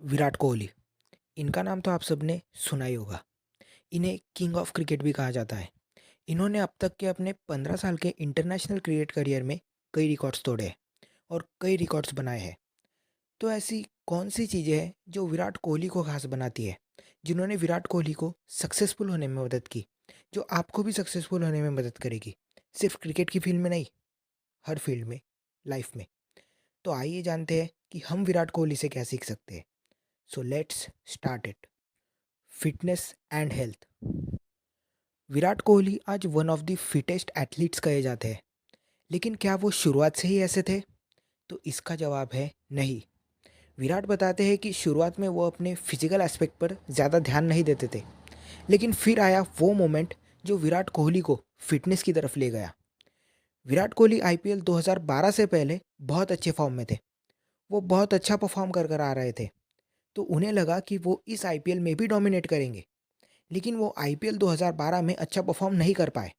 विराट कोहली। इनका नाम तो आप सबने सुना ही होगा। इन्हें किंग ऑफ क्रिकेट भी कहा जाता है। इन्होंने अब तक के अपने 15 साल के इंटरनेशनल क्रिकेट करियर में कई रिकॉर्ड्स तोड़े हैं और कई रिकॉर्ड्स बनाए हैं। तो ऐसी कौन सी चीज़ें हैं जो विराट कोहली को खास बनाती है, जिन्होंने विराट कोहली को सक्सेसफुल होने में मदद की, जो आपको भी सक्सेसफुल होने में मदद करेगी, सिर्फ क्रिकेट की फील्ड में नहीं, हर फील्ड में, लाइफ में। तो आइए जानते हैं कि हम विराट कोहली से क्या सीख सकते हैं। So let's start it. Fitness and health. Virat Kohli आज one of the fittest athletes कहे जाते हैं, लेकिन क्या वो शुरुआत से ही ऐसे थे? तो इसका जवाब है नहीं। विराट बताते हैं कि शुरुआत में वो अपने फिजिकल एस्पेक्ट पर ज़्यादा ध्यान नहीं देते थे, लेकिन फिर आया वो मोमेंट जो विराट कोहली को फिटनेस की तरफ ले गया। विराट कोहली आईपीएल 2012 से पहले बहुत अच्छे फॉर्म में थे। वो बहुत अच्छा परफॉर्म कर कर आ रहे थे, तो उन्हें लगा कि वो इस आईपीएल में भी डोमिनेट करेंगे। लेकिन वो आईपीएल 2012 में अच्छा परफॉर्म नहीं कर पाए।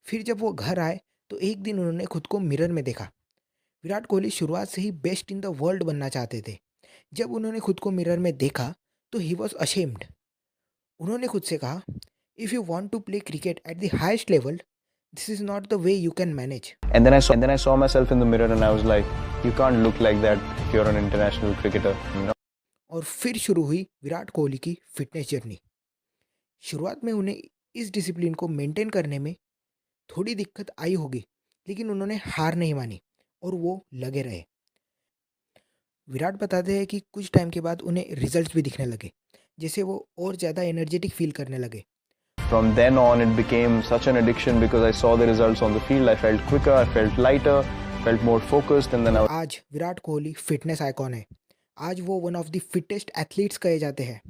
फिर जब वो घर आए तो एक दिन उन्होंने खुद को मिरर में देखा। विराट कोहली शुरुआत से ही बेस्ट इन द वर्ल्ड बनना चाहते थे। जब उन्होंने खुद को मिरर में देखा तो ही वॉज अशेम्ड। उन्होंने खुद से कहा, if you want to play cricket at the highest level, this is not the way you can manage. And then I saw myself in the mirror and I was like, you can't look like that if you're an international cricketer, you know. और फिर शुरू हुई विराट कोहली की fitness journey. शुरुआत में उन्हें इस discipline को मेंटेन करने में थोड़ी दिक्कत आई होगी, लेकिन उन्होंने हार नहीं मानी और वो लगे रहे। विराट बताते हैं कि कुछ टाइम के बाद उन्हें रिजल्ट्स भी दिखने लगे, जैसे वो और ज़्यादा एनर्जेटिक फील करने लगे। From then on, it became such an addiction because I saw the results on the field. I felt quicker, I felt lighter, felt more focused, and then और I was आज Virat Kohli fitness icon है। आज वो one of the fittest athletes कहे जाते हैं।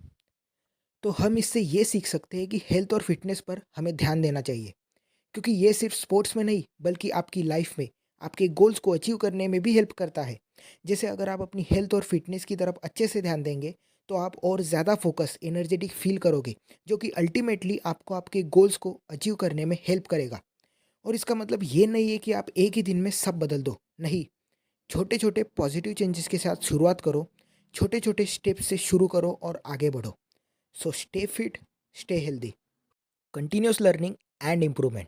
तो हम इससे ये सीख सकते हैं कि हेल्थ और फिटनेस पर हमें ध्यान देना चाहिए, क्योंकि ये सिर्फ स्पोर्ट्स में नहीं बल्कि आपकी लाइफ में आपके गोल्स को अचीव करने में भी हेल्प करता है। जैसे अगर आप अपनी हेल्थ और फिटनेस की तरफ अच्छे से ध्यान देंगे तो आप और ज़्यादा फोकस एनर्जेटिक फील करोगे, जो कि अल्टीमेटली आपको आपके गोल्स को अचीव करने में हेल्प करेगा। और इसका मतलब ये नहीं है कि आप एक ही दिन में सब बदल दो, नहीं। छोटे छोटे पॉजिटिव चेंजेस के साथ शुरुआत करो, छोटे छोटे स्टेप्स से शुरू करो और आगे बढ़ो। So stay fit, stay healthy, continuous learning and improvement.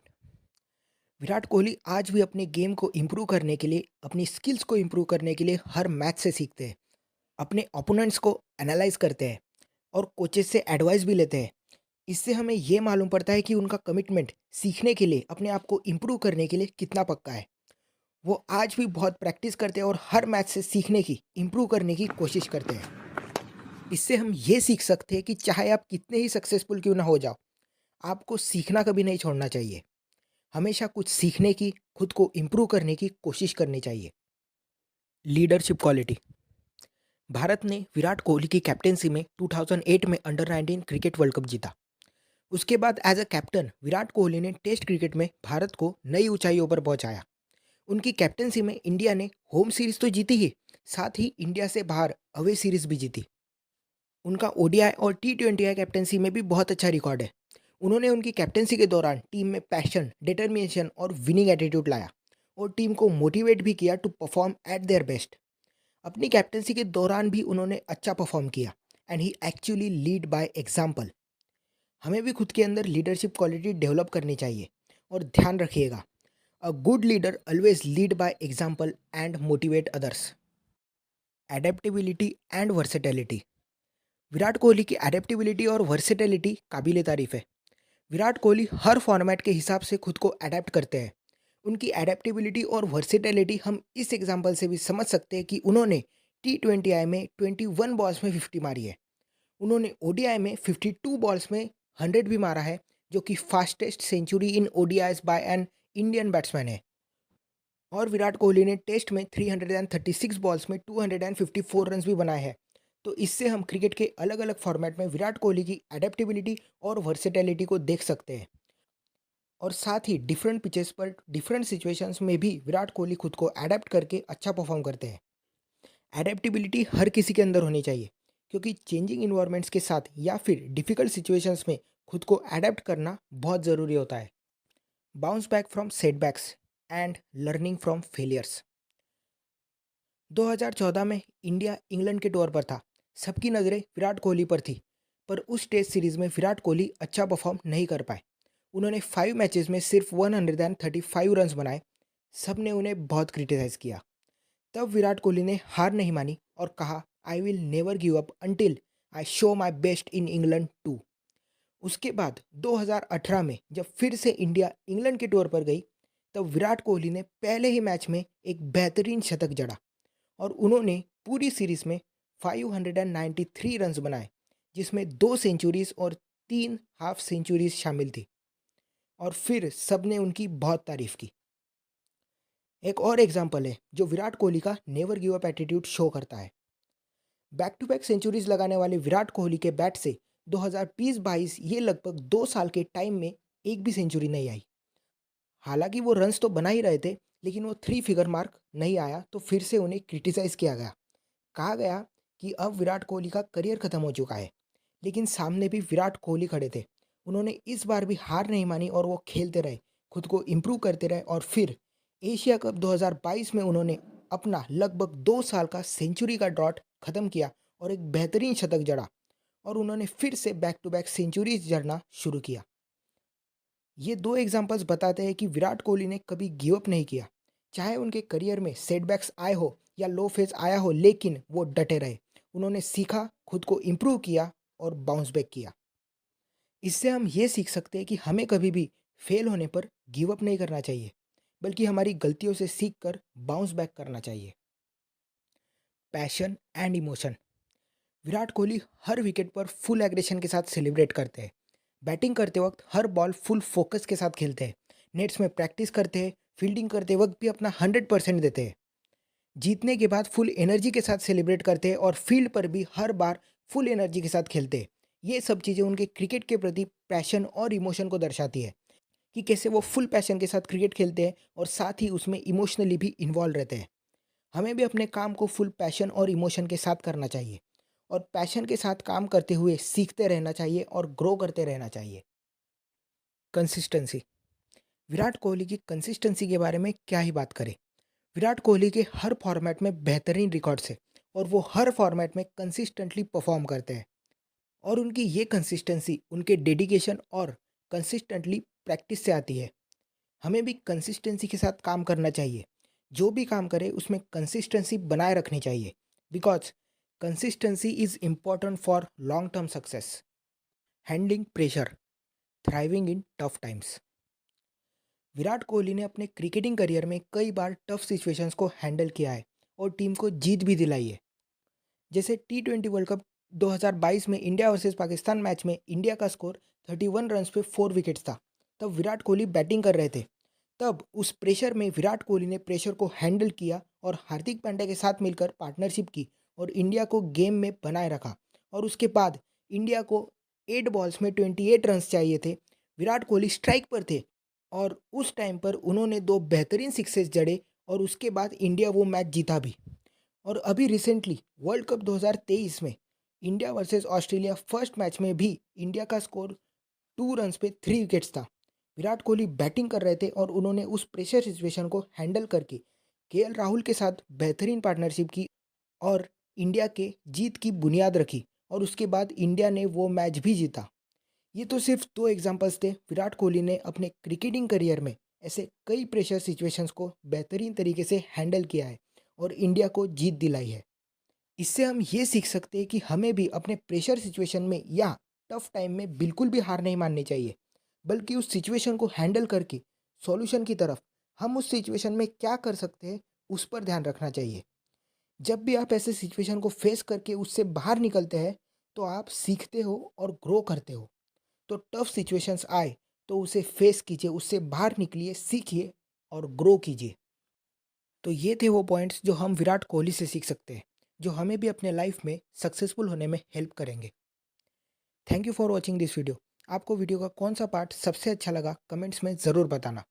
Virat Kohli आज भी अपने गेम को इम्प्रूव करने के लिए, अपनी स्किल्स को इम्प्रूव करने के लिए हर मैच से सीखते हैं, अपने ओपोनेंट्स को एनालाइज करते हैं और कोचेस से एडवाइस भी लेते हैं। इससे हमें ये मालूम पड़ता है कि उनका कमिटमेंट सीखने के लिए, अपने आप को इम्प्रूव करने के लिए कितना पक्का है। वो आज भी बहुत प्रैक्टिस करते हैं और हर मैच से सीखने की, इम्प्रूव करने की कोशिश करते हैं। इससे हम ये सीख सकते हैं कि चाहे आप कितने ही सक्सेसफुल क्यों ना हो जाओ, आपको सीखना कभी नहीं छोड़ना चाहिए। हमेशा कुछ सीखने की, खुद को इम्प्रूव करने की कोशिश करनी चाहिए। Leadership quality. भारत ने विराट कोहली की कैप्टेंसी में 2008 में अंडर 19 क्रिकेट वर्ल्ड कप जीता। उसके बाद as a captain Virat Kohli ने टेस्ट क्रिकेट में भारत को नई ऊंचाइयों पर पहुंचाया। उनकी कैप्टेंसी में इंडिया ने होम सीरीज तो जीती ही, साथ ही इंडिया से बाहर अवे सीरीज भी जीती। उनका ओडीआई और टी20आई कैप्टेंसी में भी बहुत अच्छा रिकॉर्ड है। उन्होंने उनकी कैप्टेंसी के दौरान टीम में पैशन, डिटर्मिनेशन और विनिंग एटीट्यूड लाया और टीम को मोटिवेट भी किया to perform at their best. अपनी कैप्टेंसी के दौरान भी उन्होंने अच्छा परफॉर्म किया and he actually lead by example. हमें भी खुद के अंदर लीडरशिप क्वालिटी डेवलप करनी चाहिए। और ध्यान रखिएगा, a good leader always lead by example and motivate others. Adaptability and versatility. Virat Kohli की एडेप्टेबिलिटी और वर्सेटैलिटी काबिले तारीफ है। विराट कोहली हर फॉर्मेट के हिसाब से खुद को अडेप्ट करते हैं। उनकी एडेप्टेबिलिटी और वर्सेटैलिटी हम इस एग्जांपल से भी समझ सकते हैं कि उन्होंने टी20आई में 21 बॉल्स में 50 मारी है। उन्होंने ओडीआई में 52 बॉल्स में 100 भी मारा है, जो कि fastest century in ODIs by an Indian batsman है। और विराट कोहली ने टेस्ट में 336 बॉल्स में 254 रन्स भी बनाए हैं। तो इससे हम क्रिकेट के अलग अलग फॉर्मेट में विराट कोहली की एडेप्टेबिलिटी और वर्सेटैलिटी को देख सकते हैं। और साथ ही डिफरेंट पिचेस पर डिफरेंट सिचुएशंस में भी विराट कोहली खुद को अडेप्ट करके अच्छा परफॉर्म करते हैं। एडेप्टेबिलिटी हर किसी के अंदर होनी चाहिए, क्योंकि चेंजिंग इन्वायरमेंट्स के साथ या फिर डिफ़िकल्ट सिचुएशंस में खुद को अडेप्ट करना बहुत ज़रूरी होता है। Bounce back from setbacks and learning from failures. 2014 में इंडिया इंग्लैंड के टूर पर था, सबकी नज़रें विराट कोहली पर थी, पर उस टेस्ट सीरीज़ में विराट कोहली अच्छा परफॉर्म नहीं कर पाए। उन्होंने 5 मैचेस में सिर्फ 135 रन्स बनाए। सबने उन्हें बहुत क्रिटिसाइज़ किया। तब विराट कोहली ने हार नहीं मानी और कहा, I will never give up until I show my best in England too. उसके बाद 2018 में जब फिर से इंडिया इंग्लैंड के टूर पर गई, तब विराट कोहली ने पहले ही मैच में एक बेहतरीन शतक जड़ा और उन्होंने पूरी सीरीज में 593 रन्स बनाए, जिसमें 2 सेंचुरीज और 3 हाफ सेंचुरीज शामिल थी और फिर सबने उनकी बहुत तारीफ की। एक और एग्जाम्पल है जो विराट कोहली का never give up attitude show करता है। बैक टू बैक सेंचुरीज लगाने वाले विराट कोहली के बैट से 2020-22 ये लगभग 2 साल के टाइम में एक भी सेंचुरी नहीं आई। हालांकि वो रन्स तो बना ही रहे थे, लेकिन वो 3 फिगर मार्क नहीं आया तो फिर से उन्हें क्रिटिसाइज़ किया गया। कहा गया कि अब विराट कोहली का करियर खत्म हो चुका है, लेकिन सामने भी विराट कोहली खड़े थे। उन्होंने इस बार भी हार नहीं मानी और वो खेलते रहे, खुद को इम्प्रूव करते रहे और फिर एशिया कप 2022 में उन्होंने अपना लगभग 2 साल का सेंचुरी का ड्रॉट खत्म किया और एक बेहतरीन शतक जड़ा और उन्होंने फिर से बैक टू बैक सेंचुरीज जड़ना शुरू किया। ये 2 एग्ज़ाम्पल्स बताते हैं कि विराट कोहली ने कभी गिव अप नहीं किया। चाहे उनके करियर में सेटबैक्स आए हो या लो फेज़ आया हो, लेकिन वो डटे रहे। उन्होंने सीखा, खुद को इम्प्रूव किया और बाउंस बैक किया। इससे हम ये सीख सकते हैं कि हमें कभी भी फेल होने पर गिव अप नहीं करना चाहिए, बल्कि हमारी गलतियों से सीख कर बाउंस बैक करना चाहिए। Passion and emotion. Virat Kohli her wicket पर फुल एग्रेशन के साथ सेलिब्रेट करते हैं। बैटिंग करते वक्त हर बॉल फुल फोकस के साथ खेलते हैं। नेट्स में प्रैक्टिस करते हैं, फील्डिंग करते वक्त भी अपना 100% देते हैं। जीतने के बाद फुल एनर्जी के साथ सेलिब्रेट करते हैं और फील्ड पर भी हर बार फुल एनर्जी के साथ खेलते हैं। ये सब चीज़ें उनके क्रिकेट के प्रति पैशन और इमोशन को दर्शाती है कि कैसे वो फुल पैशन के साथ क्रिकेट खेलते हैं और साथ ही उसमें इमोशनली भी इन्वॉल्व रहते हैं। हमें भी अपने काम को फुल पैशन और इमोशन के साथ करना चाहिए और पैशन के साथ काम करते हुए सीखते रहना चाहिए और ग्रो करते रहना चाहिए। कंसिस्टेंसी। विराट कोहली की कंसिस्टेंसी के बारे में क्या ही बात करें। विराट कोहली के हर फॉर्मेट में बेहतरीन रिकॉर्ड्स है और वो हर फॉर्मेट में कंसिस्टेंटली परफॉर्म करते हैं और उनकी ये कंसिस्टेंसी उनके डेडिकेशन और कंसिस्टेंटली प्रैक्टिस से आती है। हमें भी कंसिस्टेंसी के साथ काम करना चाहिए। जो भी काम करें उसमें कंसिस्टेंसी बनाए रखनी चाहिए, because consistency is important for long term success. Handling pressure, thriving in tough times. Virat Kohli ने अपने क्रिकेटिंग करियर में कई बार टफ सिचुएशंस को हैंडल किया है और टीम को जीत भी दिलाई है। जैसे T20 वर्ल्ड कप 2022 में इंडिया वर्सेस पाकिस्तान मैच में इंडिया का स्कोर 31 रन्स पे 4 विकेट्स था। तब विराट कोहली बैटिंग कर रहे थे। तब उस प्रेशर में विराट कोहली ने प्रेशर को हैंडल किया और हार्दिक पांड्या के साथ मिलकर पार्टनरशिप की और इंडिया को गेम में बनाए रखा। और उसके बाद इंडिया को 8 बॉल्स में 28 रन्स चाहिए थे। विराट कोहली स्ट्राइक पर थे और उस टाइम पर उन्होंने 2 बेहतरीन सिक्सेस जड़े और उसके बाद इंडिया वो मैच जीता भी। और अभी रिसेंटली वर्ल्ड कप 2023 में India versus Australia first match में भी इंडिया का स्कोर 2 रन्स पे 3 विकेट्स था। विराट कोहली बैटिंग कर रहे थे और उन्होंने उस प्रेशर सिचुएशन को हैंडल करके केएल राहुल के साथ बेहतरीन पार्टनरशिप की और इंडिया के जीत की बुनियाद रखी और उसके बाद इंडिया ने वो मैच भी जीता। ये तो सिर्फ 2 एग्जांपल्स थे। विराट कोहली ने अपने क्रिकेटिंग करियर में ऐसे कई प्रेशर सिचुएशंस को बेहतरीन तरीके से हैंडल किया है और इंडिया को जीत दिलाई है। इससे हम ये सीख सकते हैं कि हमें भी अपने प्रेशर सिचुएशन में या टफ टाइम में बिल्कुल भी हार नहीं माननी चाहिए, बल्कि उस सिचुएशन को हैंडल करके सॉल्यूशन की तरफ हम उस सिचुएशन में क्या कर सकते हैं उस पर ध्यान रखना चाहिए। जब भी आप ऐसे सिचुएशन को फेस करके उससे बाहर निकलते हैं तो आप सीखते हो और ग्रो करते हो। तो टफ सिचुएशंस आए तो उसे फेस कीजिए, उससे बाहर निकलिए, सीखिए और ग्रो कीजिए। तो ये थे वो पॉइंट्स जो हम विराट कोहली से सीख सकते हैं, जो हमें भी अपने लाइफ में सक्सेसफुल होने में हेल्प करेंगे। Thank you for watching this video. आपको वीडियो का कौन सा पार्ट सबसे अच्छा लगा कमेंट्स में ज़रूर बताना।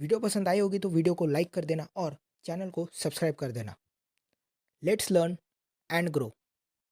वीडियो पसंद आई होगी तो वीडियो को लाइक कर देना और चैनल को सब्सक्राइब कर देना। Let's learn and grow.